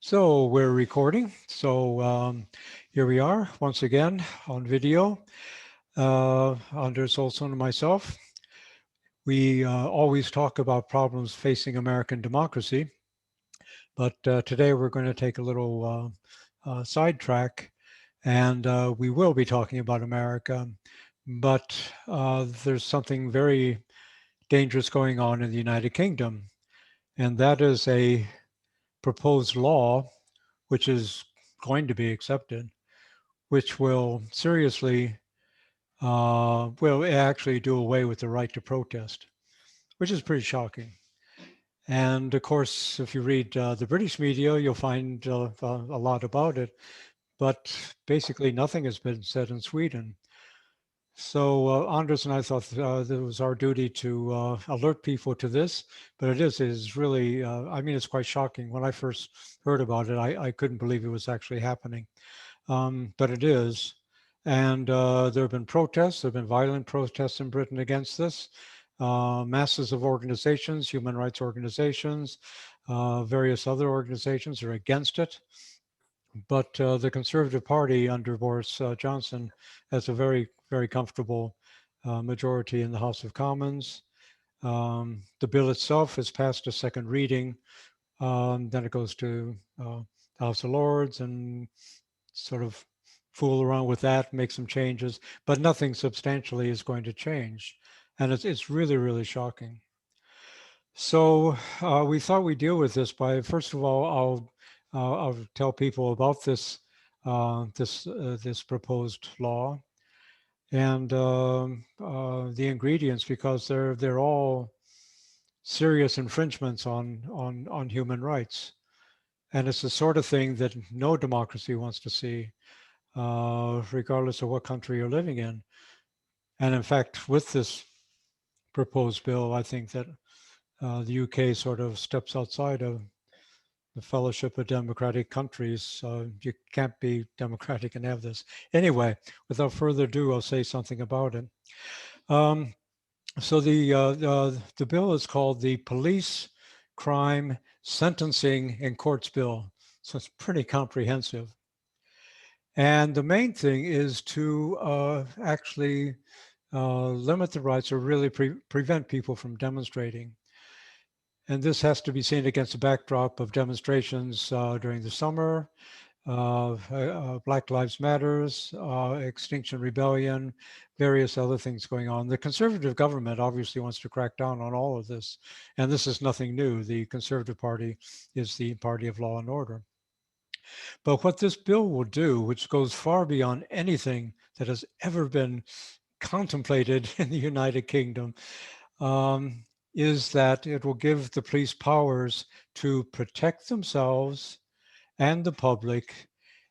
So we're recording. So here we are once again on video. Anders Olson and myself. We always talk about problems facing American democracy, but today we're going to take a little sidetrack, and we will be talking about America. But there's something very dangerous going on in the United Kingdom, and that is a proposed law which is going to be accepted, which will seriously, will actually do away with the right to protest, which is pretty shocking. And of course, if you read the British media, you'll find a lot about it, but basically nothing has been said in Sweden. So Anders and I thought it was our duty to alert people to this, but it is really, I mean, it's quite shocking. When I first heard about it, I couldn't believe it was actually happening. But it is. And there have been protests, there have been violent protests in Britain against this. Masses of organizations, human rights organizations, various other organizations are against it. But the Conservative Party under Boris Johnson has a very, very comfortable majority in the House of Commons. The bill itself has passed a second reading. Then it goes to the House of Lords and sort of fool around with that, make some changes, but nothing substantially is going to change. And it's really, really shocking. So we thought we'd deal with this by, first of all, I'll tell people about this proposed law and the ingredients, because they're all serious infringements on human rights. And it's the sort of thing that no democracy wants to see, regardless of what country you're living in. And in fact, with this proposed bill, I think that the UK sort of steps outside of the fellowship of democratic countries. You can't be democratic and have this. Anyway, without further ado, I'll say something about it. So the bill is called the Police Crime Sentencing and Courts Bill. So it's pretty comprehensive. And the main thing is to actually limit the rights or really prevent people from demonstrating. And this has to be seen against the backdrop of demonstrations during the summer, Black Lives Matters, Extinction Rebellion, various other things going on. The Conservative government obviously wants to crack down on all of this. And this is nothing new. The Conservative Party is the party of law and order. But what this bill will do, which goes far beyond anything that has ever been contemplated in the United Kingdom, is that it will give the police powers to protect themselves and the public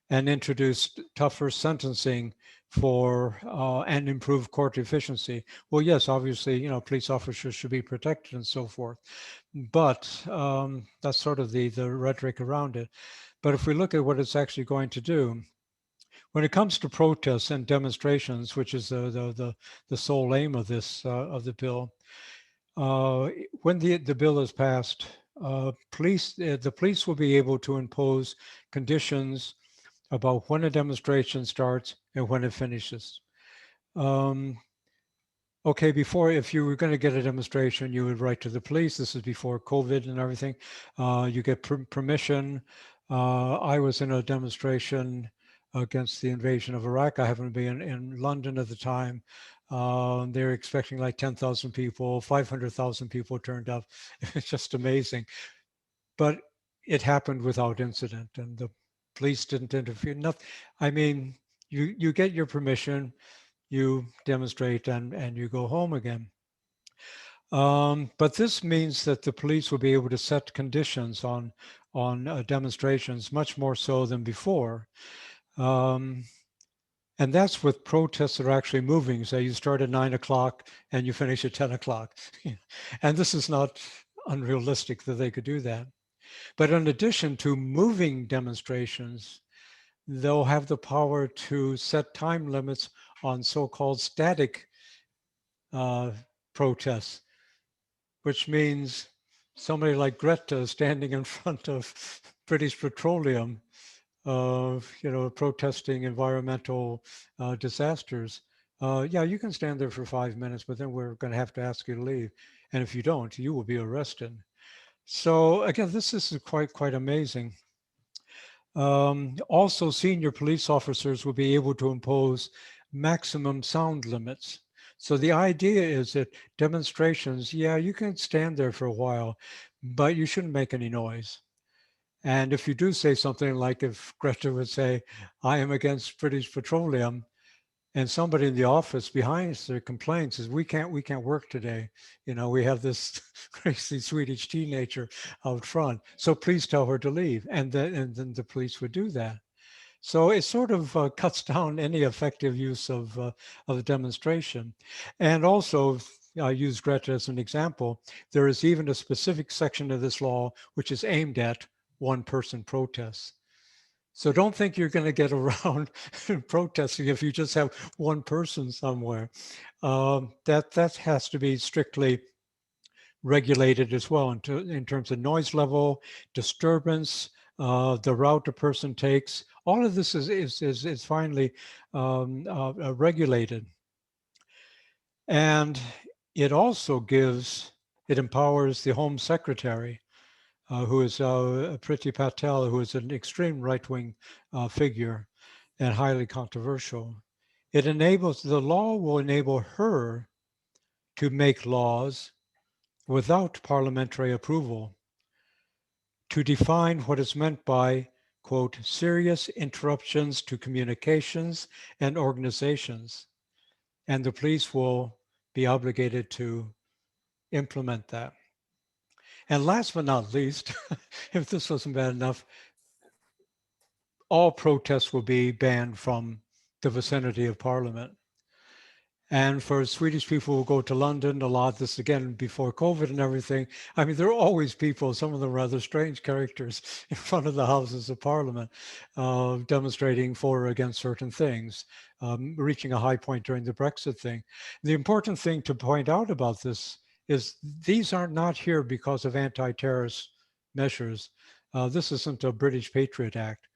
and introduce tougher sentencing for and improve court efficiency. Well, yes, obviously, you know, police officers should be protected and so forth, but that's sort of the rhetoric around it. But if we look at what it's actually going to do, when it comes to protests and demonstrations, which is the sole aim of this of the bill, when the bill is passed, the police will be able to impose conditions about when a demonstration starts and when it finishes. Okay, before, if you were going to get a demonstration, you would write to the police. This is before COVID and everything. You get permission. I was in a demonstration against the invasion of Iraq. I happened to be in London at the time. They were expecting like 10,000 people, 500,000 people turned up. It's just amazing. But it happened without incident, and the police didn't interfere. Nothing. I mean, you get your permission, you demonstrate, and you go home again. But this means that the police will be able to set conditions on demonstrations much more so than before. And that's with protests that are actually moving. So you start at 9 o'clock and you finish at 10 o'clock. And this is not unrealistic that they could do that. But in addition to moving demonstrations, they'll have the power to set time limits on so-called static protests, which means somebody like Greta standing in front of British Petroleum, protesting environmental disasters. Yeah, you can stand there for 5 minutes, but then we're going to have to ask you to leave. And if you don't, you will be arrested. So again, this is quite amazing. Also, senior police officers will be able to impose maximum sound limits. So the idea is that demonstrations, yeah, you can stand there for a while, but you shouldn't make any noise. And if you do say something like if Greta would say, I am against British Petroleum, and somebody in the office behind her complains, says, we can't work today. We have this crazy Swedish teenager out front. So please tell her to leave. And then the police would do that. So it sort of cuts down any effective use of the demonstration. And also, I use Greta as an example, there is even a specific section of this law which is aimed at one-person protests. So don't think you're going to get around protesting if you just have one person somewhere. That has to be strictly regulated as well in terms of noise level, disturbance, the route a person takes. All of this is finally regulated. And it also empowers the Home Secretary, who is Priti Patel, who is an extreme right-wing figure and highly controversial. The law will enable her to make laws without parliamentary approval, to define what is meant by, quote, serious interruptions to communications and organizations. And the police will be obligated to implement that. And last but not least, if this wasn't bad enough, all protests will be banned from the vicinity of Parliament. And for Swedish people who go to London a lot, this again before COVID and everything, I mean, there are always people, some of them rather strange characters, in front of the Houses of Parliament, demonstrating for or against certain things, reaching a high point during the Brexit thing. The important thing to point out about this is these are not here because of anti-terrorist measures. This isn't a British Patriot Act.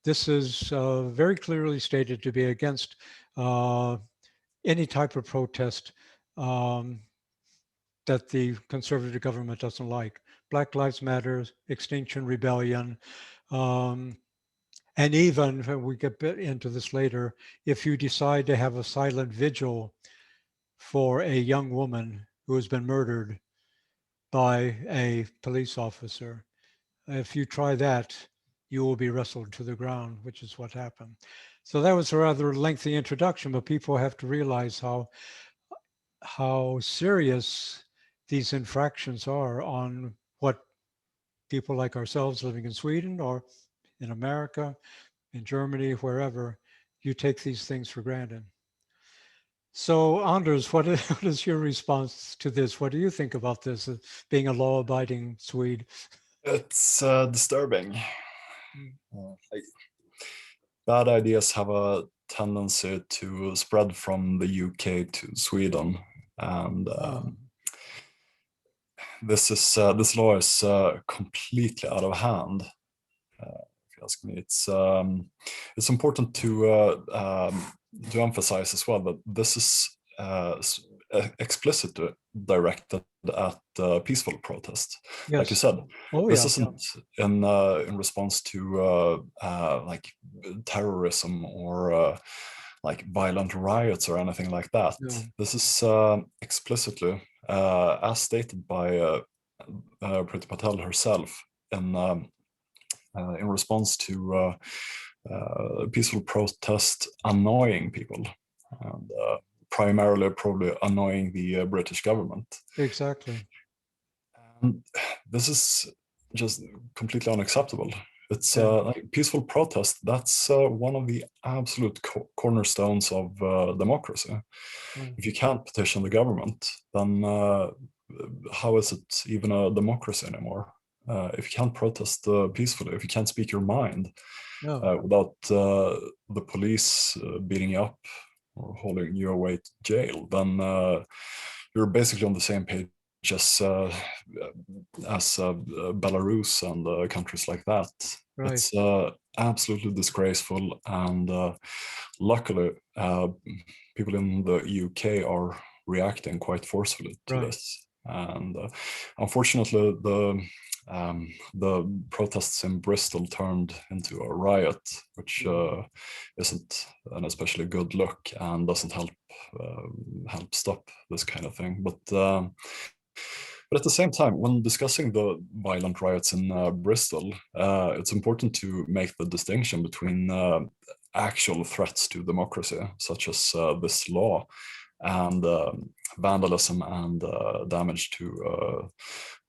This is very clearly stated to be against any type of protest that the conservative government doesn't like. Black Lives Matter, Extinction Rebellion, and even, we get into this later, if you decide to have a silent vigil for a young woman who has been murdered by a police officer, if you try that, you will be wrestled to the ground, which is what happened. So that was a rather lengthy introduction, but people have to realize how serious these infractions are on what people like ourselves living in Sweden or in America, in Germany, wherever, you take these things for granted. So Anders, what is your response to this? What do you think about this, being a law-abiding Swede? It's disturbing. Bad ideas have a tendency to spread from the UK to Sweden, and this law is completely out of hand. If you ask me, it's important to emphasize as well that this is explicitly directed at peaceful protest. Yes. Like you said, this isn't in response to like terrorism or like violent riots or anything like that. No. This is explicitly, as stated by Priti Patel herself, in response to peaceful protest annoying people, and primarily probably annoying the British government. Exactly. And this is just completely unacceptable. It's like peaceful protest. That's one of the absolute cornerstones of democracy. If you can't petition the government, then how is it even a democracy anymore? If you can't protest peacefully, if you can't speak your mind without the police beating you up or holding you away to jail, then you're basically on the same page as Belarus and countries like that. Right. It's absolutely disgraceful, and luckily people in the UK are reacting quite forcefully to this. And unfortunately, the protests in Bristol turned into a riot, which isn't an especially good look and doesn't help stop this kind of thing. But at the same time, when discussing the violent riots in Bristol, it's important to make the distinction between actual threats to democracy, such as this law, and vandalism and damage to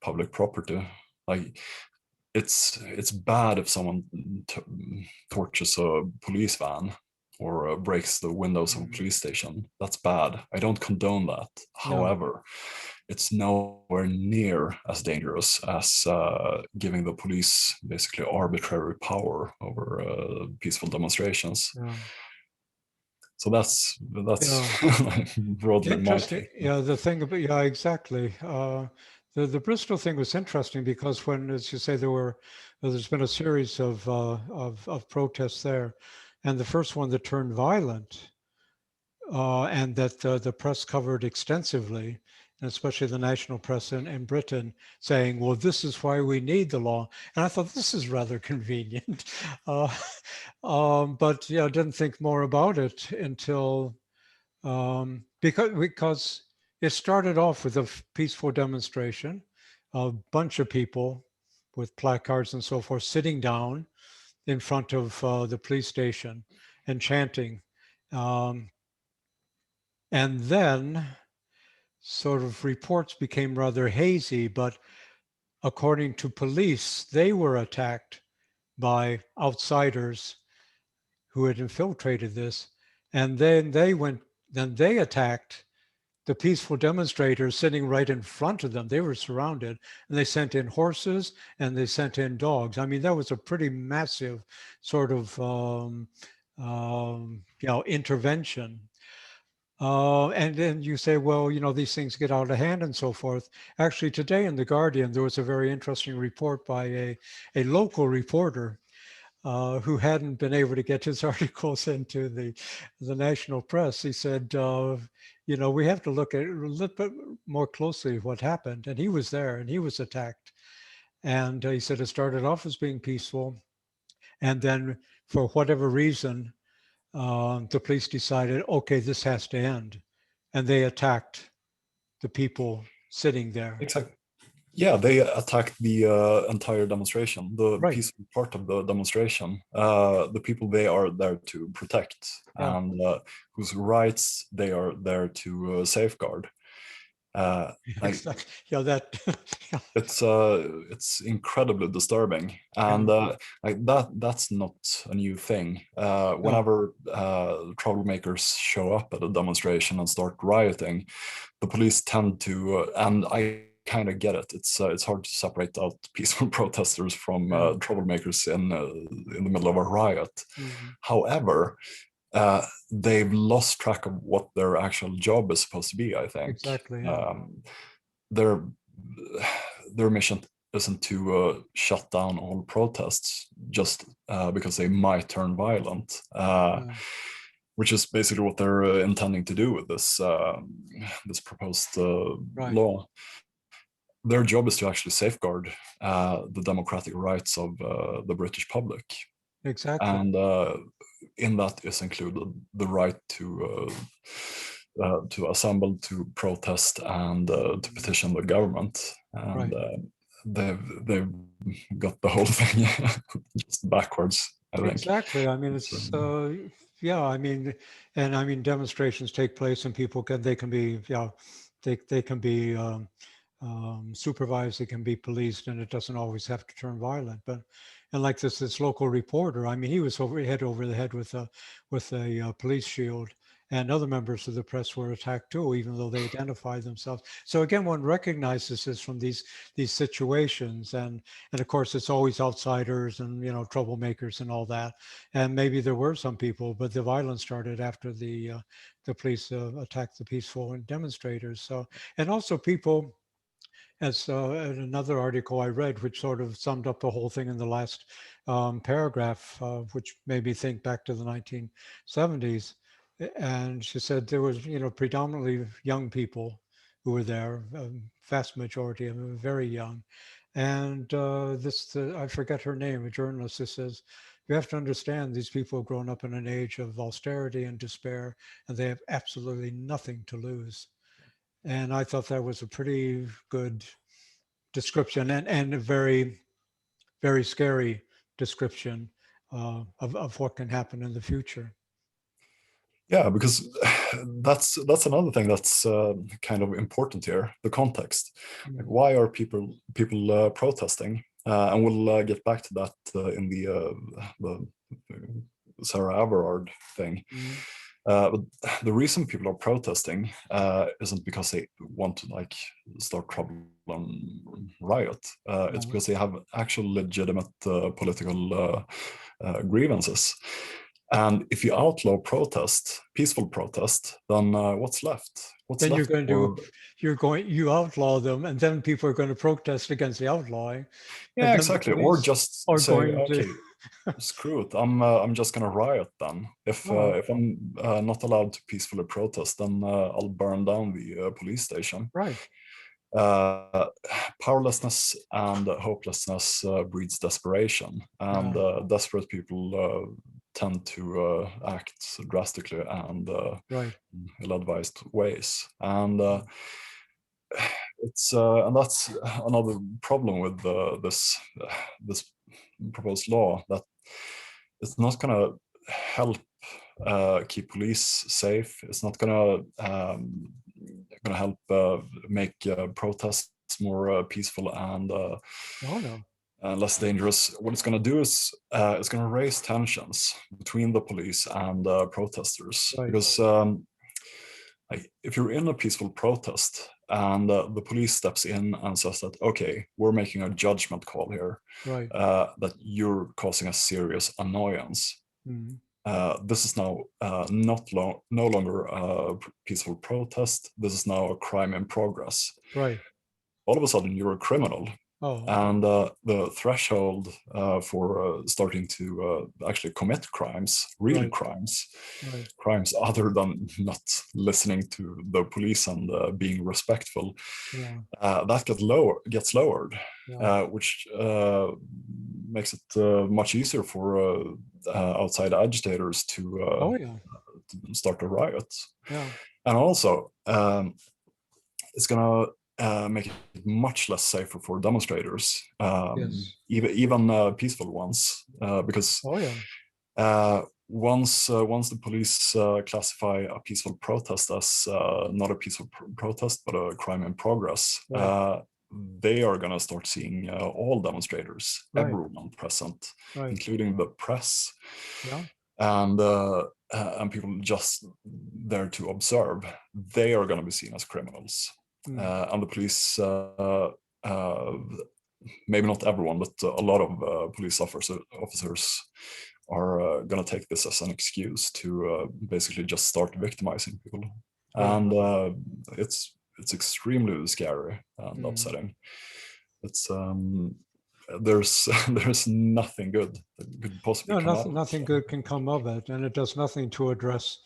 public property. Like, it's bad if someone torches a police van or breaks the windows of a police station. That's bad. I don't condone that. However, it's nowhere near as dangerous as giving the police basically arbitrary power over peaceful demonstrations. So that's broadly interesting. The thing about exactly. The Bristol thing was interesting because when, as you say, there's been a series of protests there, and the first one that turned violent, and that the press covered extensively, and especially the national press in Britain, saying, well, this is why we need the law. And I thought, this is rather convenient. But I didn't think more about it until, because it started off with a peaceful demonstration, a bunch of people with placards and so forth sitting down in front of the police station and chanting. And then sort of reports became rather hazy, but according to police, they were attacked by outsiders who had infiltrated this. And then they attacked the peaceful demonstrators sitting right in front of them. They were surrounded, and they sent in horses and they sent in dogs. I mean, that was a pretty massive sort of intervention. And then you say, well, these things get out of hand and so forth. Actually, today in The Guardian, there was a very interesting report by a local reporter who hadn't been able to get his articles into the national press. He said, we have to look at it a little bit more closely what happened. And he was there and he was attacked. And he said it started off as being peaceful. And then for whatever reason, the police decided, okay, this has to end. And they attacked the people sitting there. Exactly. Yeah, they attacked the entire demonstration, the peaceful part of the demonstration, the people they are there to protect, and whose rights they are there to safeguard. Exactly. It's incredibly disturbing, and that's not a new thing. Whenever troublemakers show up at a demonstration and start rioting, the police tend to, and I kind of get it. It's hard to separate out peaceful protesters from troublemakers in the middle of a riot. However, they've lost track of what their actual job is supposed to be, I think. Exactly. Their mission isn't to shut down all protests just because they might turn violent, which is basically what they're intending to do with this this proposed law. Their job is to actually safeguard the democratic rights of the British public. Exactly. And in that is included the right to assemble, to protest, and to petition the government. And they've got the whole thing just backwards, I think. Exactly. I mean, it's I mean, and I mean, demonstrations take place, and people can be they can be supervised, it can be policed, and it doesn't always have to turn violent. But and like this local reporter, I mean, he was hit over the head with a police shield, and other members of the press were attacked too, even though they identified themselves. So again, one recognizes this from these situations, and of course it's always outsiders and troublemakers and all that. And maybe there were some people, but the violence started after the police attacked the peaceful demonstrators. So, and also people as in another article I read, which sort of summed up the whole thing in the last paragraph, which made me think back to the 1970s. And she said there was, predominantly young people who were there, vast majority of them very young. And I forget her name, a journalist who says, you have to understand these people have grown up in an age of austerity and despair, and they have absolutely nothing to lose. And I thought that was a pretty good description and a very, very scary description of what can happen in the future. Yeah, because that's another thing that's kind of important here, the context. Like, why are people protesting? And we'll get back to that in the Sarah Everard thing. But the reason people are protesting isn't because they want to like start trouble and riot. It's because they have actual legitimate political grievances. And if you outlaw protest, peaceful protest, then what's left? What's then left you outlaw them, and then people are going to protest against the outlawing. Yeah, exactly. Or just say, okay, screw it. I'm just going to riot then. If I'm not allowed to peacefully protest, then I'll burn down the police station. Right. Powerlessness and hopelessness breeds desperation, and desperate people tend to act drastically and ill-advised ways. And and that's another problem with this proposed law, that it's not going to help keep police safe. It's not going to help make protests more peaceful and less dangerous. What it's going to do is it's going to raise tensions between the police and protesters. Because if you're in a peaceful protest and the police steps in and says that, okay, we're making a judgment call here, that you're causing a serious annoyance. This is now no longer a peaceful protest. This is now a crime in progress. All of a sudden, you're a criminal. And the threshold for starting to actually commit crimes, real crimes, crimes other than not listening to the police and being respectful, that gets lowered, which makes it much easier for outside agitators to start a riot. And also, it's going to make it much less safer for demonstrators, even peaceful ones, because once the police classify a peaceful protest as not a peaceful protest but a crime in progress, they are going to start seeing all demonstrators, everyone present, including the press, and people just there to observe. They are going to be seen as criminals. And the police, maybe not everyone, but a lot of police officers are going to take this as an excuse to basically just start victimizing people. And it's extremely scary and upsetting. It's there's nothing good that could possibly come out of it. Nothing good can come of it, and it does nothing to address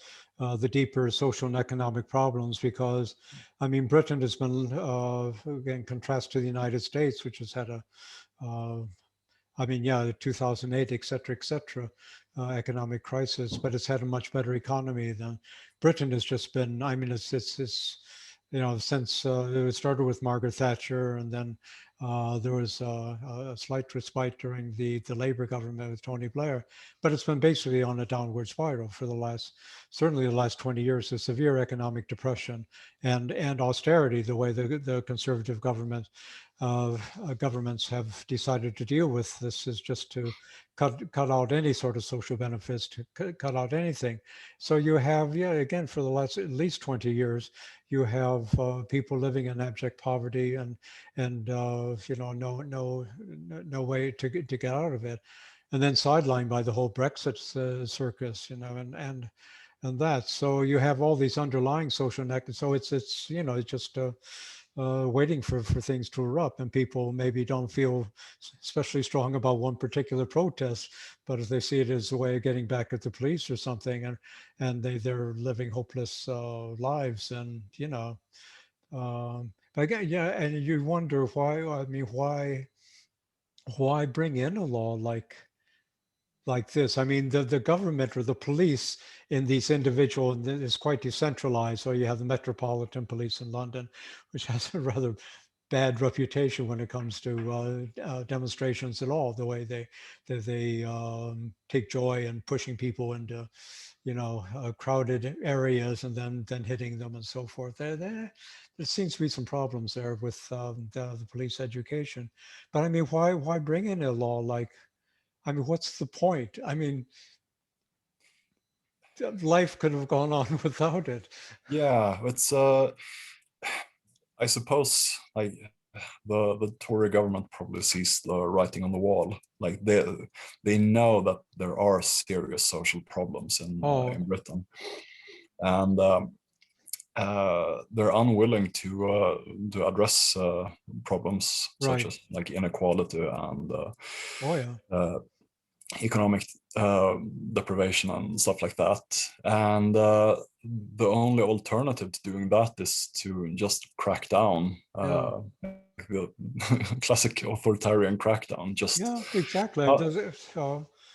the deeper social and economic problems, because, I mean, Britain has been, in contrast to the United States, which has had a, 2008, et cetera, economic crisis, but it's had a much better economy than Britain has just been. I mean, it's since it started with Margaret Thatcher, and then there was a slight respite during the Labour government with Tony Blair, but it's been basically on a downward spiral for certainly the last 20 years. The severe economic depression and austerity, the way the conservative governments have decided to deal with this, is just to cut out any sort of social benefits, to cut out anything. So you have, again, for the last at least 20 years, you have people living in abject poverty and no way to get out of it, and then sidelined by the whole Brexit circus, and that. So you have all these underlying social so it's just waiting for things to erupt, and people maybe don't feel especially strong about one particular protest, but if they see it as a way of getting back at the police or something, and they're living hopeless lives, and you know, but again, yeah, and you wonder why. I mean, why bring in a law like this? I mean, the government or the police in these individual is quite decentralized. So you have the Metropolitan Police in London, which has a rather bad reputation when it comes to demonstrations at all. The way they take joy in pushing people into, you know, crowded areas and then hitting them and so forth. There seems to be some problems there with the police education. But I mean, why bring in a law like? I mean, what's the point? I mean, life could have gone on without it. Yeah, it's I suppose like the Tory government probably sees the writing on the wall. Like they know that there are serious social problems in Britain, and they're unwilling to address problems such as like inequality and economic deprivation and stuff like that. And the only alternative to doing that is to just crack down. The classic authoritarian crackdown. Just exactly.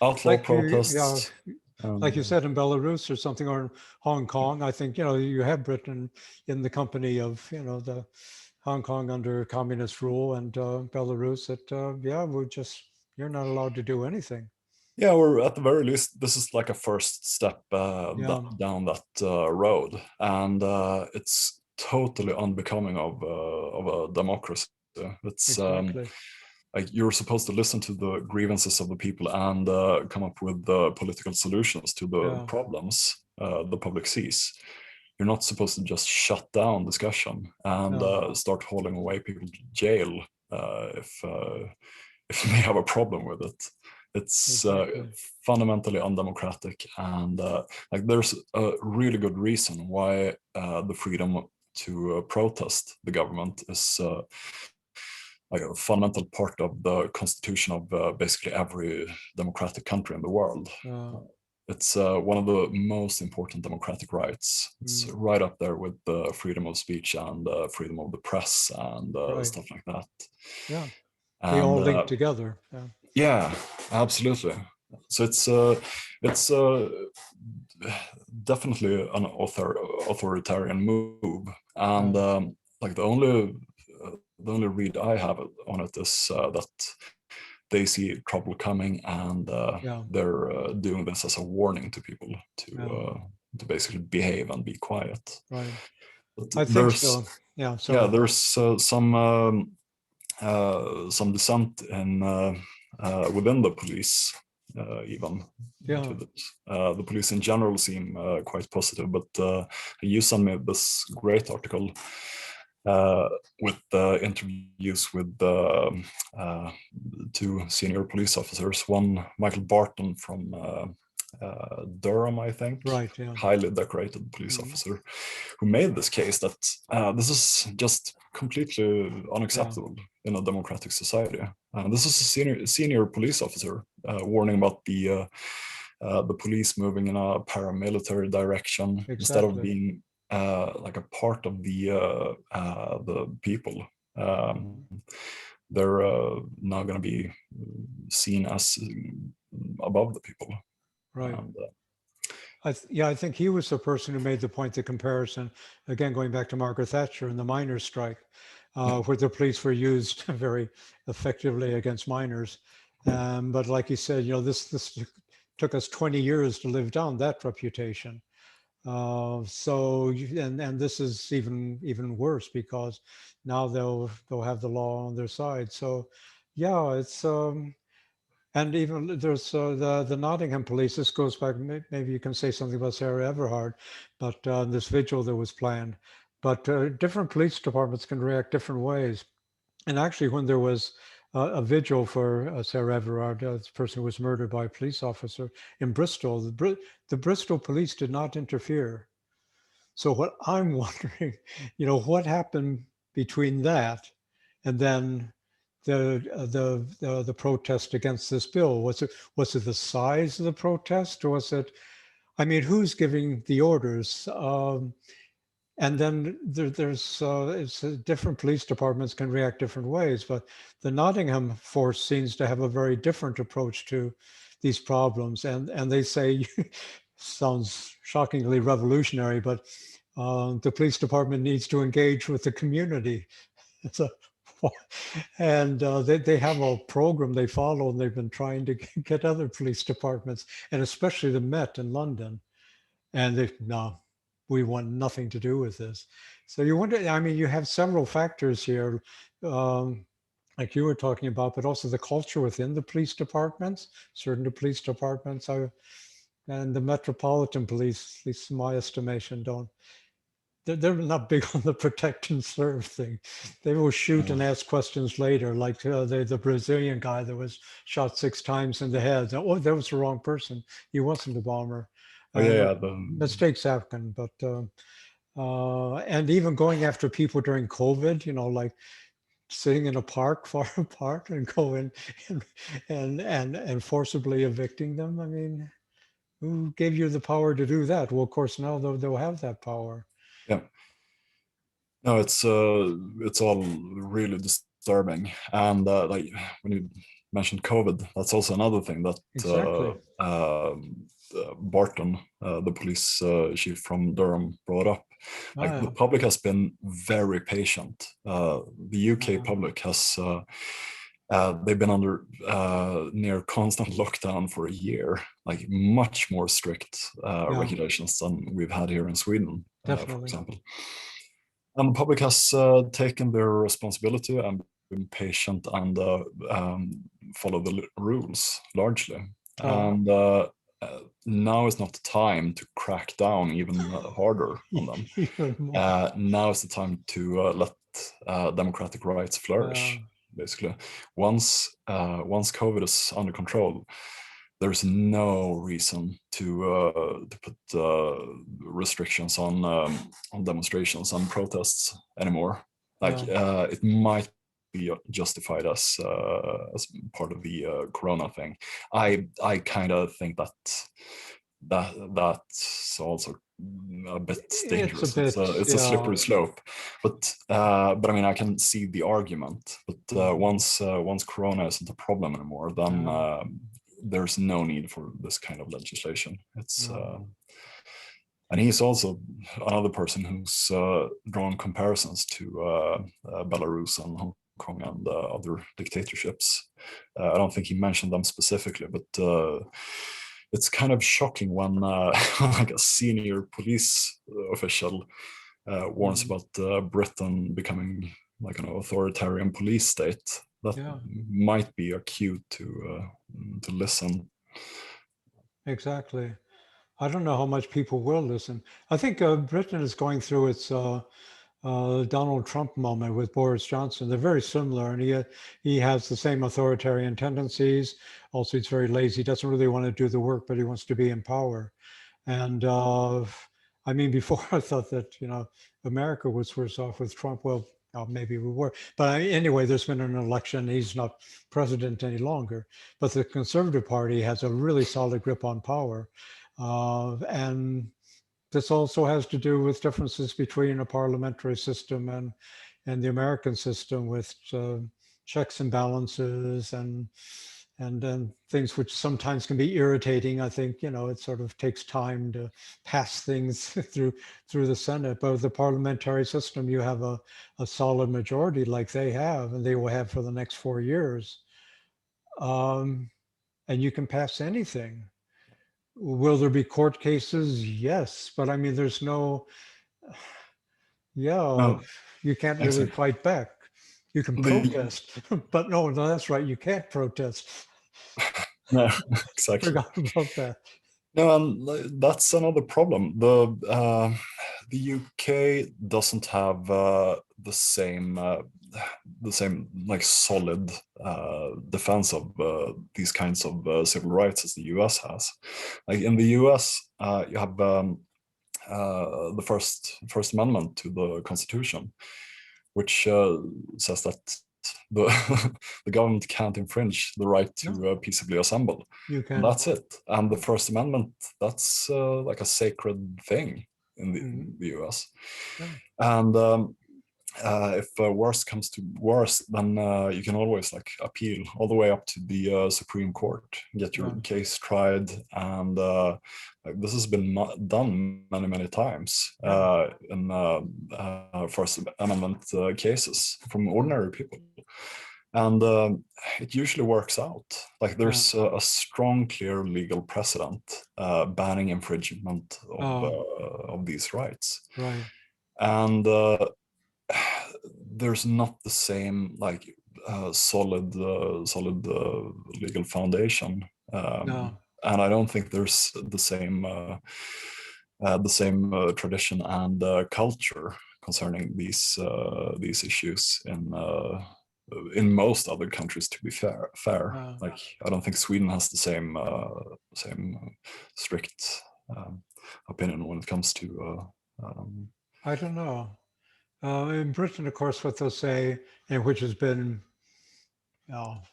Outlaw protests. Like you said, in Belarus or something, or in Hong Kong, I think, you know, you have Britain in the company of, you know, the Hong Kong under communist rule, and Belarus that, yeah, you're not allowed to do anything. Yeah, or at the very least, this is like a first step down that road, and it's totally unbecoming of a democracy. It's like you're supposed to listen to the grievances of the people and come up with the political solutions to the problems the public sees. You're not supposed to just shut down discussion and start hauling away people to jail if they have a problem with it. It's fundamentally undemocratic, and like there's a really good reason why the freedom to protest the government is like a fundamental part of the constitution of basically every democratic country in the world. It's one of the most important democratic rights. It's right up there with the freedom of speech and freedom of the press and stuff like that. Yeah, they all link together. Yeah, absolutely. So it's definitely an authoritarian move, and like the only read I have on it is that they see trouble coming, and they're doing this as a warning to people to basically behave and be quiet. Right. But I think so. Yeah. So yeah, there's some dissent in within the police, even. The police in general seem quite positive, but you sent me this great article with interviews with two senior police officers. One, Michael Barton from Durham, I think, highly decorated police officer, who made this case that this is just completely unacceptable in a democratic society. This is a senior police officer warning about the police moving in a paramilitary direction instead of being like a part of the people. They're now going to be seen as above the people. Right. I think he was the person who made the point, the comparison, again, going back to Margaret Thatcher and the miners' strike, where the police were used very effectively against miners. But like you said, you know, this took us 20 years to live down that reputation. So this is even worse, because now they'll have the law on their side. So yeah, it's and even there's the Nottingham police. This goes back, maybe you can say something about Sarah Everard, but this vigil that was planned. But different police departments can react different ways. And actually, when there was a vigil for Sarah Everard, this person who was murdered by a police officer in Bristol, the Bristol police did not interfere. So what I'm wondering, you know, what happened between that and then the protest against this bill? Was it the size of the protest, or was it, I mean, who's giving the orders? And then it's different police departments can react different ways, but the Nottingham force seems to have a very different approach to these problems. And they say, sounds shockingly revolutionary, but the police department needs to engage with the community. So, and they have a program they follow, and they've been trying to get other police departments, and especially the Met in London. And no, we want nothing to do with this. So you wonder, I mean, you have several factors here, like you were talking about, but also the culture within the police departments, certain police departments and the Metropolitan Police, at least in my estimation, they're not big on the protect and serve thing. They will shoot and ask questions later, like the Brazilian guy that was shot 6 times in the head. Oh, that was the wrong person. He wasn't a bomber. Mistakes happen, but and even going after people during COVID, you know, like sitting in a park far apart and go in and forcibly evicting them. I mean, who gave you the power to do that? Well, of course, now they'll have that power. Yeah. No, it's all really disturbing, and like when you mentioned COVID, that's also another thing that exactly. Barton, the police chief from Durham, brought up. Like the public has been very patient. The UK public has they've been under near constant lockdown for a year, like much more strict regulations than we've had here in Sweden, for example. And the public has taken their responsibility and been patient and follow the rules largely. And now is not the time to crack down even harder on them. Now is the time to let democratic rights flourish. Basically, once COVID is under control, there's no reason to put restrictions on demonstrations and protests anymore. Like it might be justified as part of the Corona thing. I kind of think that's also a bit dangerous. It's a slippery slope, but I mean, I can see the argument. But once Corona isn't a problem anymore, then there's no need for this kind of legislation. It's and he's also another person who's drawn comparisons to Belarus and Hong Kong and other dictatorships. I don't think he mentioned them specifically, but it's kind of shocking when like a senior police official warns about Britain becoming like an authoritarian police state. That might be a cue to listen. Exactly. I don't know how much people will listen. I think Britain is going through its Donald Trump moment with Boris Johnson. They're very similar, and he has the same authoritarian tendencies. Also, he's very lazy. He doesn't really want to do the work, but he wants to be in power. And I mean, before I thought that, you know, America was worse off with Trump. Well, maybe we were. But anyway, there's been an election. He's not president any longer. But the Conservative Party has a really solid grip on power. And this also has to do with differences between a parliamentary system and the American system, with checks and balances and things which sometimes can be irritating. I think, you know, it sort of takes time to pass things through the Senate. But with the parliamentary system, you have a solid majority like they have, and they will have for the next 4 years. And you can pass anything. Will there be court cases? Yes, but I mean, there's no, you can't really fight back. You can protest, but no, that's right, you can't protest. No, exactly. Forgot about that. No, and that's another problem. The UK doesn't have the same like solid defense of these kinds of civil rights as the US has. Like in the US, you have the first amendment to the Constitution, which says that the the government can't infringe the right to peaceably assemble. And that's it. And the First Amendment, that's like a sacred thing in the US. And if worse comes to worse, then you can always like appeal all the way up to the Supreme Court, get your case tried, and this has been done many times in First Amendment cases from ordinary people, and it usually works out. Like there's a strong, clear legal precedent banning infringement of these rights, and there's not the same like solid legal foundation, and I don't think there's the same tradition and culture concerning these issues in most other countries, to be fair. Like I don't think Sweden has the same strict opinion when it comes to I don't know. In Britain, of course, what they'll say, and which has been,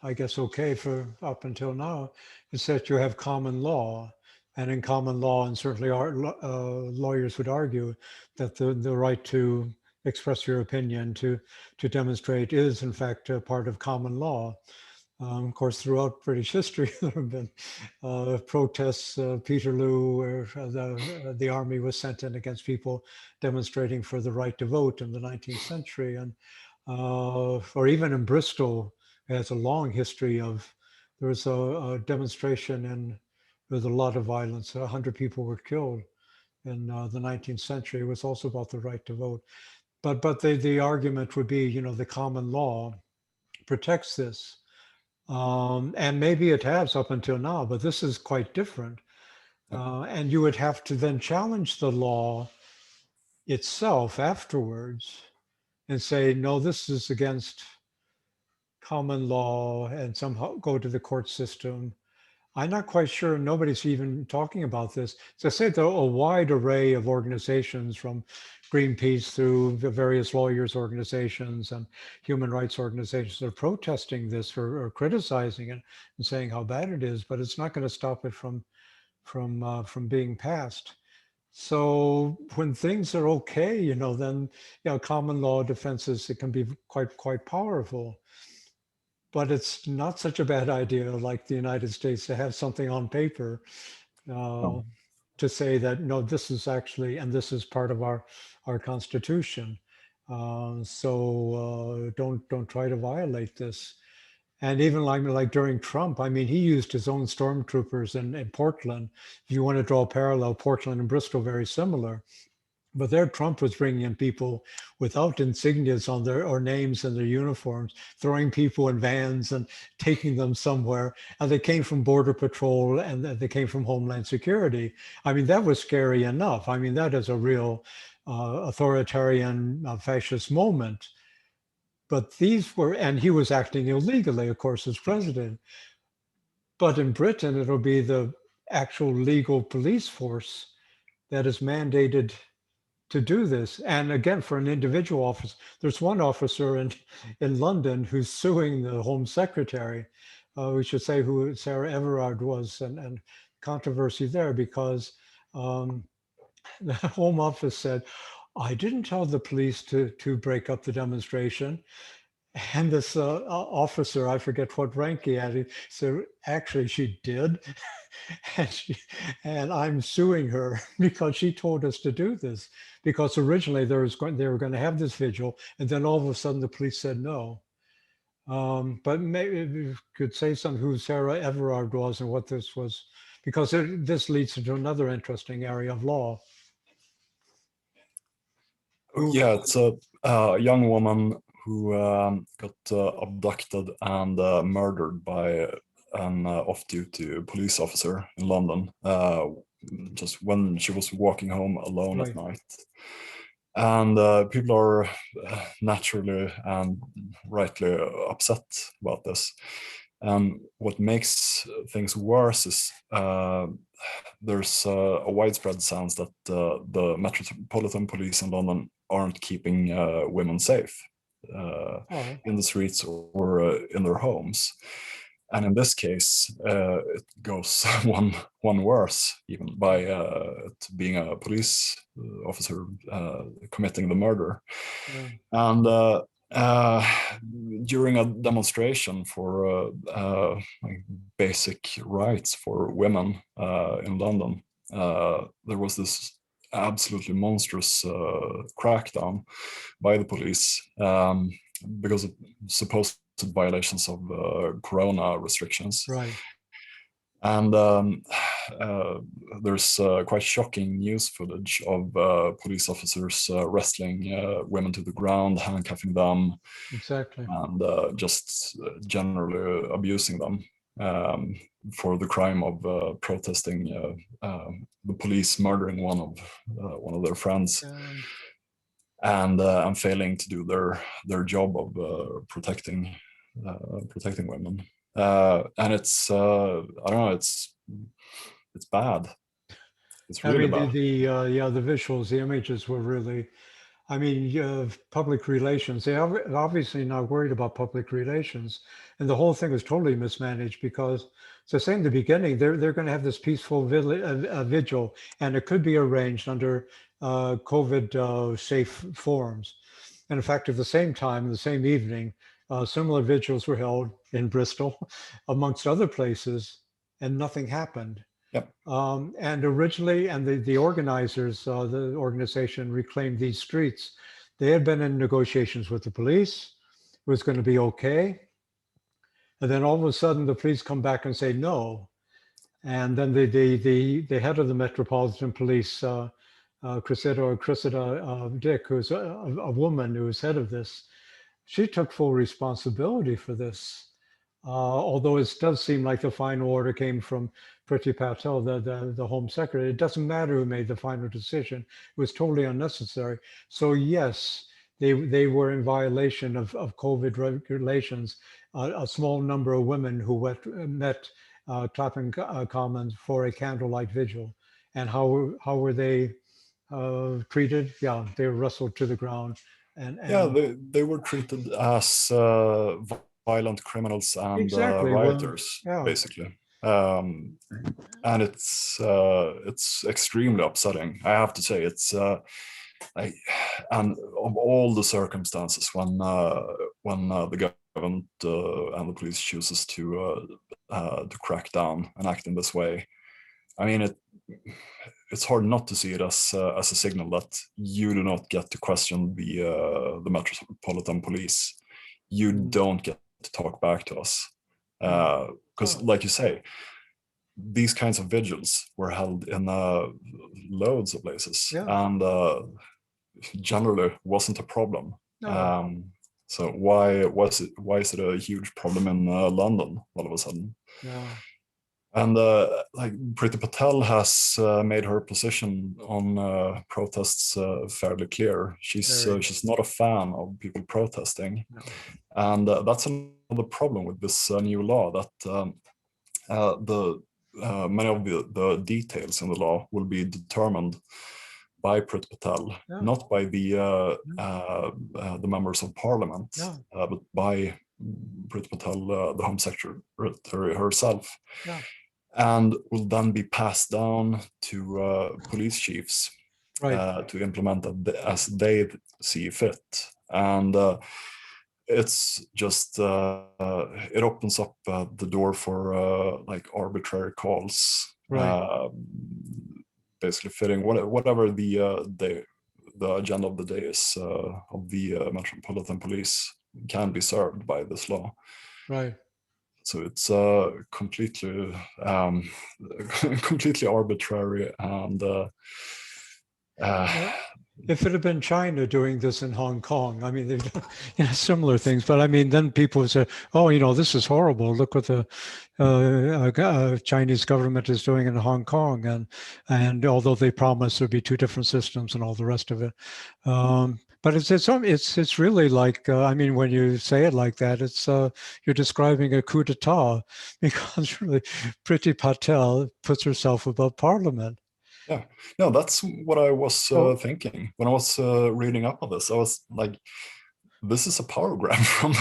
I guess, okay for up until now, is that you have common law. And in common law, and certainly our lawyers would argue that the right to express your opinion, to demonstrate, is in fact a part of common law. Of course, throughout British history, there have been protests, Peterloo, where the army was sent in against people demonstrating for the right to vote in the 19th century. And or even in Bristol, it has a long history of, there was a demonstration and there was a lot of violence. 100 people were killed in the 19th century. It was also about the right to vote. But the argument would be, the common law protects this. And maybe it has up until now, but this is quite different. And you would have to then challenge the law itself afterwards and say, no, this is against common law, and somehow go to the court system. I'm not quite sure, nobody's even talking about this. So I say there are a wide array of organizations, from Greenpeace through the various lawyers organizations and human rights organizations, that are protesting this or criticizing it and saying how bad it is, but it's not going to stop it from being passed. So when things are okay, then common law defenses, it can be quite powerful. But it's not such a bad idea, like the United States, to have something on paper to say that, no, this is actually, and this is part of our Constitution. So don't try to violate this. And even like during Trump, I mean, he used his own stormtroopers in Portland. If you want to draw a parallel, Portland and Bristol, very similar. But there Trump was bringing in people without insignias on their, or names in their uniforms, throwing people in vans and taking them somewhere. And they came from Border Patrol and they came from Homeland Security. I mean, that was scary enough. I mean, that is a real authoritarian fascist moment. But these were, and he was acting illegally, of course, as president. But in Britain, it'll be the actual legal police force that is mandated to do this. And again, for an individual officer, there's one officer in London who's suing the Home Secretary. We should say who Sarah Everard was, and controversy there, because the Home Office said, I didn't tell the police to break up the demonstration. And this officer, I forget what rank he had, so actually she did. and I'm suing her because she told us to do this. Because originally they were going to have this vigil, and then all of a sudden the police said no. But maybe you could say something who Sarah Everard was and what this was, because this leads into another interesting area of law. Yeah, it's a young woman who got abducted and murdered by an off-duty police officer in London, just when she was walking home alone at night. And people are naturally and rightly upset about this. And what makes things worse is there's a widespread sense that the Metropolitan Police in London aren't keeping women safe. in the streets or in their homes. And in this case, it goes one worse, even by it being a police officer committing the murder. And during a demonstration for like basic rights for women in London, there was this absolutely monstrous crackdown by the police because of supposed violations of corona restrictions. Right. And there's quite shocking news footage of police officers wrestling women to the ground, handcuffing them, exactly, and just generally abusing them for the crime of protesting the police murdering one of their friends. And failing to do their job of protecting women. And it's I don't know, it's bad. It's really bad. The visuals, the images were really, I mean, public relations, they're obviously not worried about public relations. And the whole thing was totally mismanaged because, so saying in the beginning, they're going to have this peaceful vigil, and it could be arranged under COVID safe forms. And in fact, at the same time, the same evening, similar vigils were held in Bristol, amongst other places, and nothing happened. Yep. And originally, and the organizers, the organization reclaimed these streets. They had been in negotiations with the police. It was going to be okay. And then all of a sudden, the police come back and say no. And then the head of the Metropolitan Police, Cressida Dick, who's a woman who was head of this, she took full responsibility for this. Although it does seem like the final order came from Priti Patel, the Home Secretary. It doesn't matter who made the final decision. It was totally unnecessary. So yes, they were in violation of COVID regulations. A small number of women who met Clapham Commons for a candlelight vigil. And how were they treated? Yeah, they were wrestled to the ground. And yeah, they were treated as violent criminals and exactly. rioters, Well, yeah. Basically. And it's extremely upsetting. I have to say, it's and of all the circumstances when the government and the police chooses to crack down and act in this way, I mean, it's hard not to see it as a signal that you do not get to question the Metropolitan Police. You don't get to talk back to us. Because like you say, these kinds of vigils were held in loads of places, and generally wasn't a problem. So why is it a huge problem in London all of a sudden? And like Priti Patel has made her position on protests fairly clear. She's not a fan of people protesting, and that's another problem with this new law, that many of the details in the law will be determined by Priti Patel, not by the members of Parliament, but by Priti Patel, the Home Secretary herself. And will then be passed down to police chiefs to implement as they see fit. And it's just, it opens up the door for like arbitrary calls, basically fitting whatever the agenda of the day is of the Metropolitan Police can be served by this law. So it's completely arbitrary, and if it had been China doing this in Hong Kong, I mean, they've done similar things, but I mean, then people would say, oh, this is horrible. Look what the Chinese government is doing in Hong Kong. And although they promised there'd be two different systems and all the rest of it. But it's really like, I mean, when you say it like that, it's you're describing a coup d'etat, because really Priti Patel puts herself above Parliament. Yeah, no, that's what I was thinking when I was reading up on this. I was like, this is a power grab from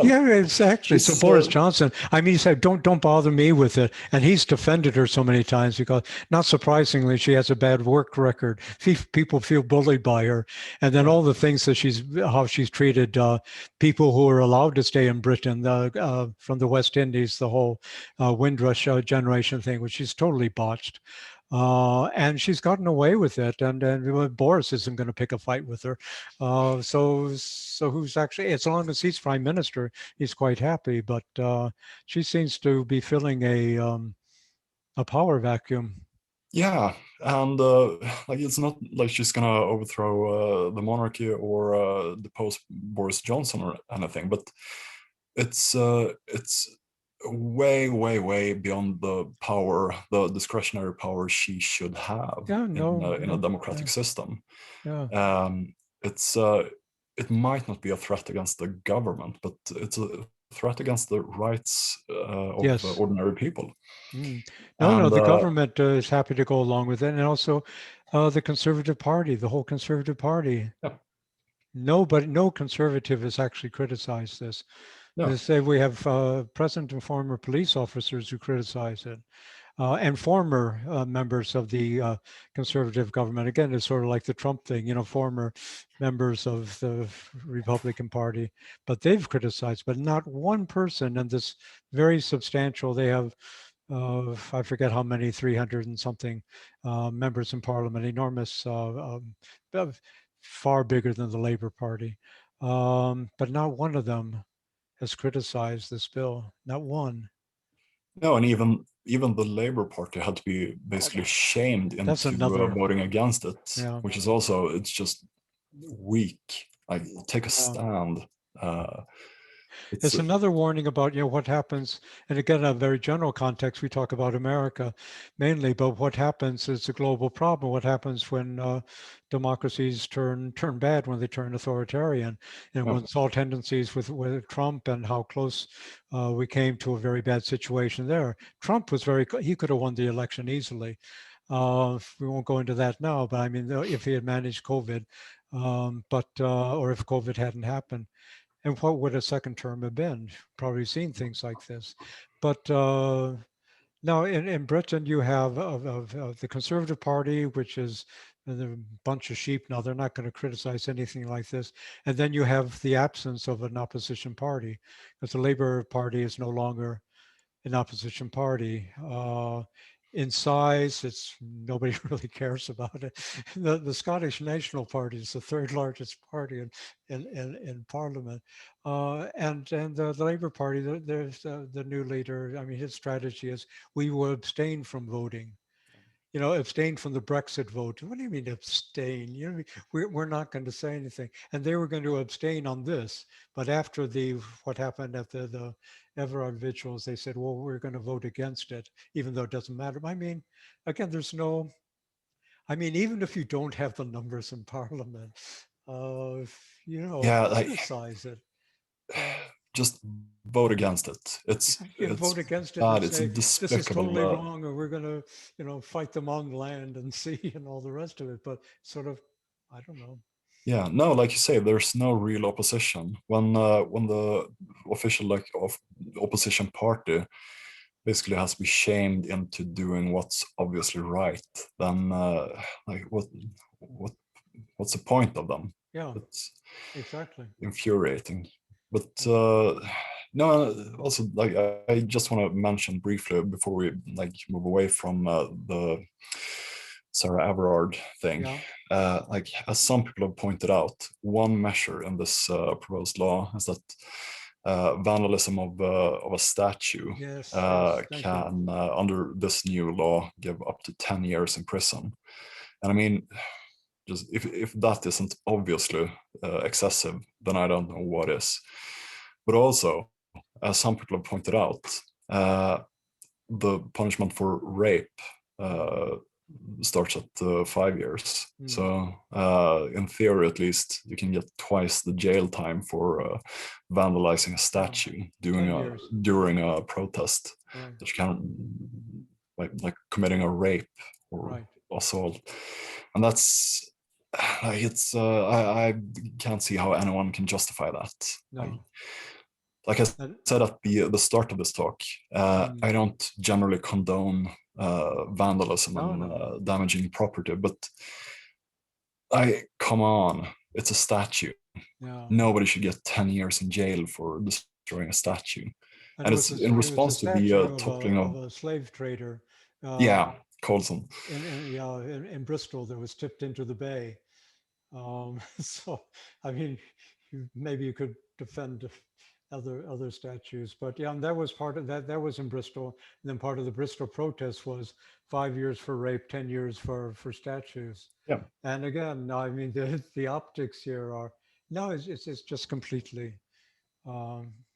yeah, exactly. So Boris Johnson, I mean, he said, don't bother me with it. And he's defended her so many times because, not surprisingly, she has a bad work record. People feel bullied by her. And then all the things that how she's treated people who are allowed to stay in Britain from the West Indies, the whole Windrush generation thing, which she's totally botched. And she's gotten away with it, and Boris isn't going to pick a fight with her. So who's actually, as long as he's prime minister, he's quite happy. But she seems to be filling a power vacuum. Yeah, and like it's not like she's gonna overthrow the monarchy or depose Boris Johnson or anything, but it's way beyond the power, the discretionary power she should have in a democratic system. It might not be a threat against the government, but it's a threat against the rights of ordinary people. No, the government is happy to go along with it, and also the Conservative Party, the whole Conservative Party. No conservative has actually criticized this. They say we have present and former police officers who criticize it, and former members of the conservative government. Again, it's sort of like the Trump thing, former members of the Republican Party, but they've criticized, but not one person in this very substantial, they have, I forget how many, 300 and something members in Parliament, enormous, far bigger than the Labour Party. But not one of them has criticized this bill, not one. No, and even the Labour Party had to be basically shamed into voting against it, which is also, it's just weak. Like, take a stand. It's another warning about what happens, and again, in a very general context, we talk about America mainly, but what happens is a global problem. What happens when democracies turn bad, when they turn authoritarian, and when saw tendencies with Trump and how close we came to a very bad situation there. Trump was he could have won the election easily. We won't go into that now, but I mean, if he had managed COVID, or if COVID hadn't happened. And what would a second term have been? Probably seen things like this. But now in Britain, you have of the Conservative Party, which is a bunch of sheep. Now, they're not going to criticize anything like this. And then you have the absence of an opposition party, because the Labour Party is no longer an opposition party. In size, nobody really cares about it. The Scottish National Party is the third largest party in Parliament, and the Labour Party. There's the new leader. I mean, his strategy is we will abstain from voting. Abstain from the Brexit vote. What do you mean abstain? We're not going to say anything. And they were going to abstain on this, but after what happened at the Everard vigils, they said, well, we're going to vote against it, even though it doesn't matter. I mean, again, even if you don't have the numbers in Parliament, criticize it. Just vote against it. It's vote against it. Bad. It's despicable. This is totally wrong, or we're going to, fight them on land and sea and all the rest of it. But sort of, I don't know. Yeah, no, like you say, there's no real opposition. When the official opposition party basically has to be shamed into doing what's obviously right, then what's the point of them? Yeah, it's exactly infuriating. But no, also, like, I just want to mention briefly before we move away from the Sarah Everard thing. Like, as some people have pointed out, one measure in this proposed law is that vandalism of a statue can, under this new law, give up to 10 years in prison. And I mean, just if that isn't obviously excessive, then I don't know what is. But also, as some people have pointed out, the punishment for rape starts at 5 years. So in theory, at least, you can get twice the jail time for vandalizing a statue during a protest. That you can, like committing a rape or assault. And that's it's I can't see how anyone can justify that. No. Like I said at the start of this talk, I don't generally condone vandalism and damaging property, but come on, it's a statue. Yeah. Nobody should get 10 years in jail for destroying a statue. And it's in response to the toppling of a slave trader. Yeah, Colson. In Bristol that was tipped into the bay. So, I mean, maybe you could defend other statues, but yeah, and that was part of that. That was in Bristol, and then part of the Bristol protest was 5 years for rape, 10 years for statues. Yeah. And again, I mean, the optics here are no, it's just completely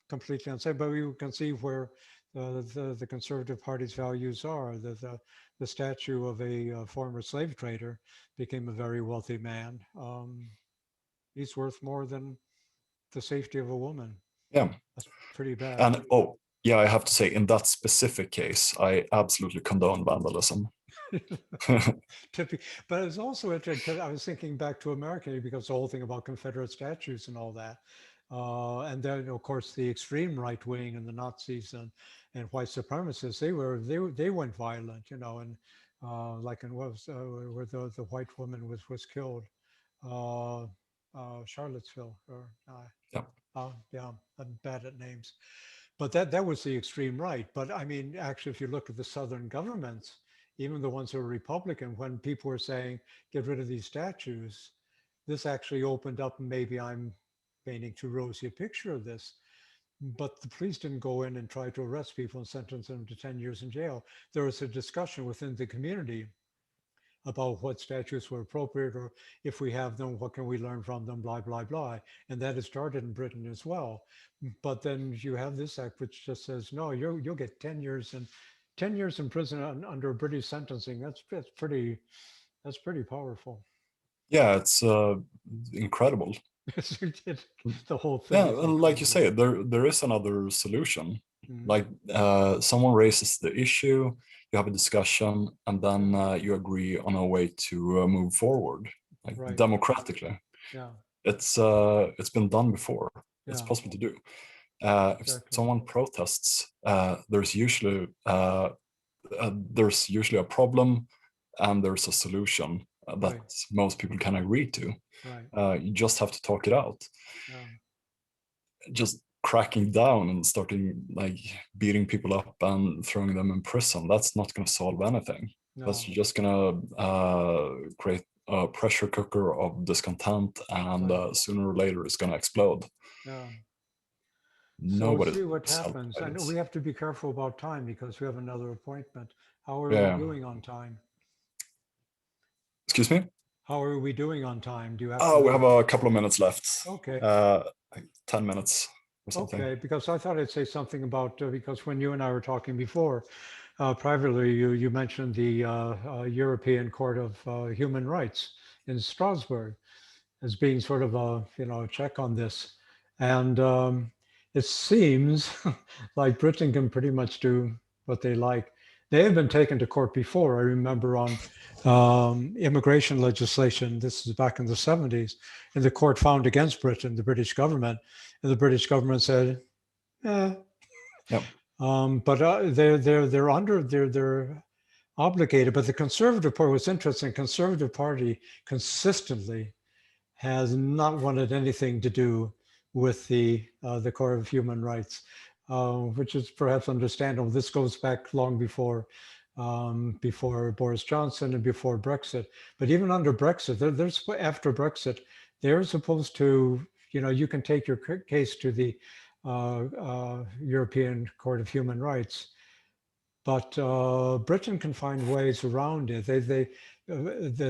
completely unsafe. But we can see where the Conservative Party's values are. The statue of a former slave trader became a very wealthy man. He's worth more than the safety of a woman. Yeah, that's pretty bad. And oh yeah, I have to say, in that specific case, I absolutely condone vandalism. But it's also interesting. I was thinking back to America because the whole thing about Confederate statues and all that. And then, of course, the extreme right wing and the Nazis and white supremacists, they went violent, you know, and like in where the white woman was killed, Charlottesville, or yeah, I'm bad at names, but that was the extreme right. But I mean, actually, if you look at the Southern governments, even the ones who are Republican, when people were saying, get rid of these statues, this actually opened up, and maybe I'm painting too rosy a picture of this, but the police didn't go in and try to arrest people and sentence them to 10 years in jail. There was a discussion within the community about what statues were appropriate, or if we have them, what can we learn from them, blah, blah, blah. And that has started in Britain as well. But then you have this act which just says, no, you'll get 10 years and 10 years in prison under British sentencing. That's pretty powerful. Yeah, it's incredible. The whole thing. Yeah, and like you say, there is another solution. Like someone raises the issue, you have a discussion, and then you agree on a way to move forward, like democratically. Yeah, it's been done before. It's possible to do. If someone protests, there's usually a problem, and there's a solution that most people can agree to. You just have to talk it out. Just cracking down and starting like beating people up and throwing them in prison, that's not going to solve anything. That's just going to create a pressure cooker of discontent, and sooner or later it's going to explode. Nobody. So see what happens. I know we have to be careful about time because we have another appointment. How are we doing on time? Excuse me? How are we doing on time? Do you have? We have a couple of minutes left. Okay. 10 minutes or something. Okay, because I thought I'd say something about because when you and I were talking before, privately, you mentioned the European Court of Human Rights in Strasbourg as being sort of a check on this, and it seems like Britain can pretty much do what they like. They have been taken to court before. I remember on immigration legislation. This is back in the 70s, and the court found against Britain, the British government, and the British government said, but they're obligated. But the Conservative Party was interesting. Conservative Party consistently has not wanted anything to do with the Court of Human Rights, which is perhaps understandable. This goes back long before Boris Johnson and before Brexit. But even under Brexit, after Brexit, they're supposed to, you can take your case to the European Court of Human Rights, but Britain can find ways around it. They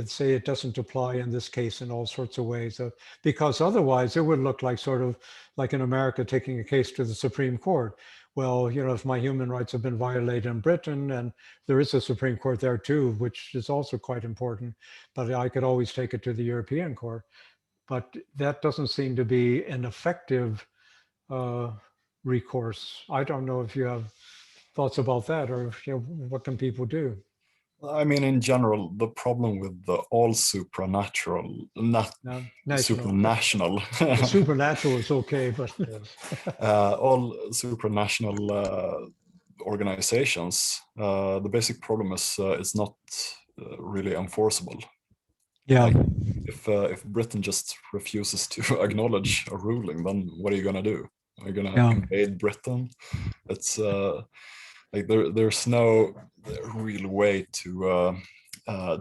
say it doesn't apply in this case in all sorts of ways, because otherwise it would look like sort of like in America taking a case to the Supreme Court. Well, if my human rights have been violated in Britain, and there is a Supreme Court there too, which is also quite important, but I could always take it to the European Court. But that doesn't seem to be an effective recourse. I don't know if you have thoughts about that, or what can people do? I mean, in general, the problem with the all supranatural, supranational. The supernatural is okay, but all supranational organizations, the basic problem is it's not really enforceable. Yeah. Like, if Britain just refuses to acknowledge a ruling, then what are you gonna do? Are you gonna invade Britain? It's like there's no real way to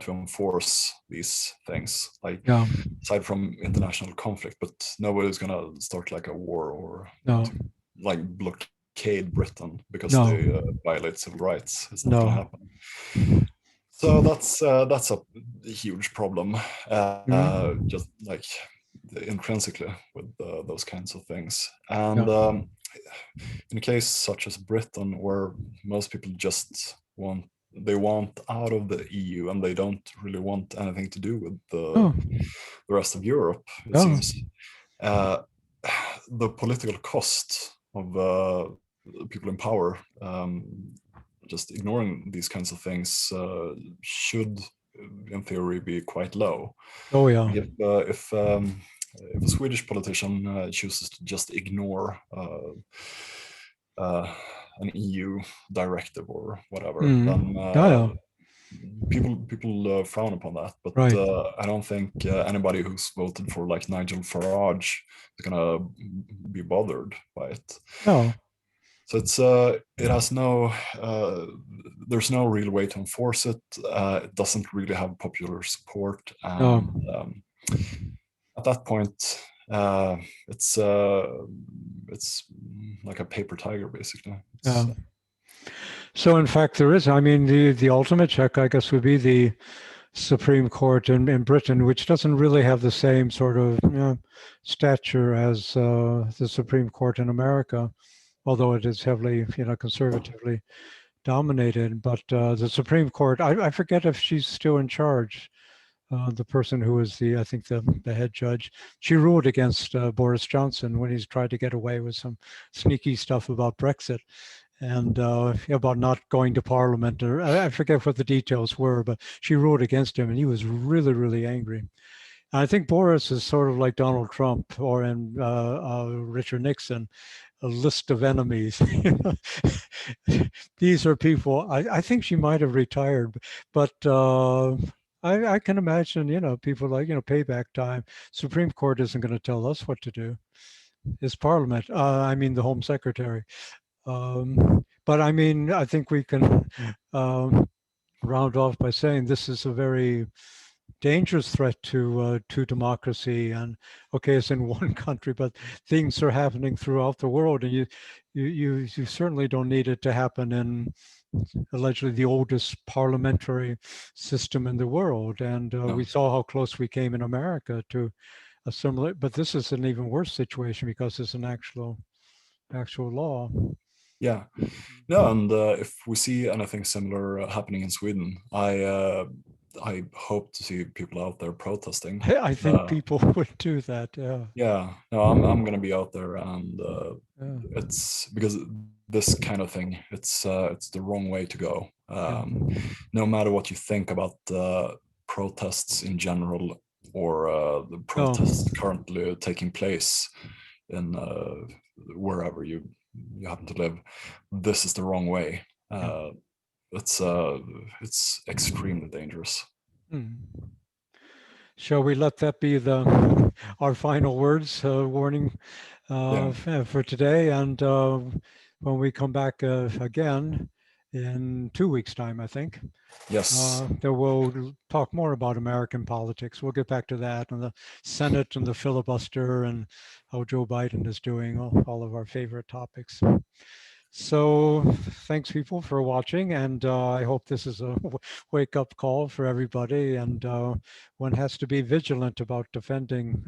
enforce these things, like aside from international conflict. But nobody's gonna start like a war or like blockade Britain because they violate civil rights. It's not gonna happen. So that's a huge problem, just like intrinsically with those kinds of things. And in a case such as Britain, where most people just want out of the EU and they don't really want anything to do with the rest of Europe, it seems, the political cost of people in power just ignoring these kinds of things should, in theory, be quite low. Oh yeah. If a Swedish politician chooses to just ignore an EU directive or whatever, then people frown upon that. But I don't think anybody who's voted for like Nigel Farage is gonna be bothered by it. No. So it's it has no there's no real way to enforce it. It doesn't really have popular support, and at that point, it's like a paper tiger, basically. So in fact, there is. I mean, the ultimate check, I guess, would be the Supreme Court in Britain, which doesn't really have the same sort of stature as the Supreme Court in America, although it is heavily, conservatively dominated. But the Supreme Court, I forget if she's still in charge. The person who was I think the head judge, she ruled against Boris Johnson when he's tried to get away with some sneaky stuff about Brexit and about not going to Parliament, or I forget what the details were, but she ruled against him, and he was really, really angry. And I think Boris is sort of like Donald Trump or Richard Nixon, a list of enemies. These are people. I think she might have retired, but I can imagine, people like, payback time. Supreme Court isn't going to tell us what to do. It's Parliament. I mean, the Home Secretary. But I mean, I think we can round off by saying this is a very dangerous threat to democracy. And okay, it's in one country, but things are happening throughout the world, and you certainly don't need it to happen in allegedly the oldest parliamentary system in the world. And we saw how close we came in America to a similar, but this is an even worse situation because it's an actual law. Yeah, no, and if we see anything similar happening in Sweden, I hope to see people out there protesting. I think people would do that. Yeah, no, I'm gonna be out there, and it's because this kind of thing, it's the wrong way to go. No matter what you think about protests in general or the protests currently taking place in wherever you happen to live, this is the wrong way. It's extremely dangerous. Shall we let that be our final words, warning for today? And when we come back again in 2 weeks' time, I think. Yes. Then we'll talk more about American politics. We'll get back to that and the Senate and the filibuster and how Joe Biden is doing, all of our favorite topics. So thanks people for watching, and I hope this is a wake-up call for everybody, and one has to be vigilant about defending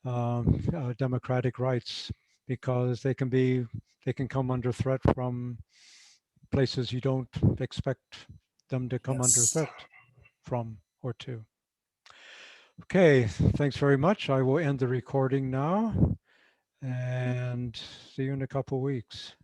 democratic rights, because they can come under threat from places you don't expect them to come under threat from or to. Okay, thanks very much. I will end the recording now and see you in a couple of weeks.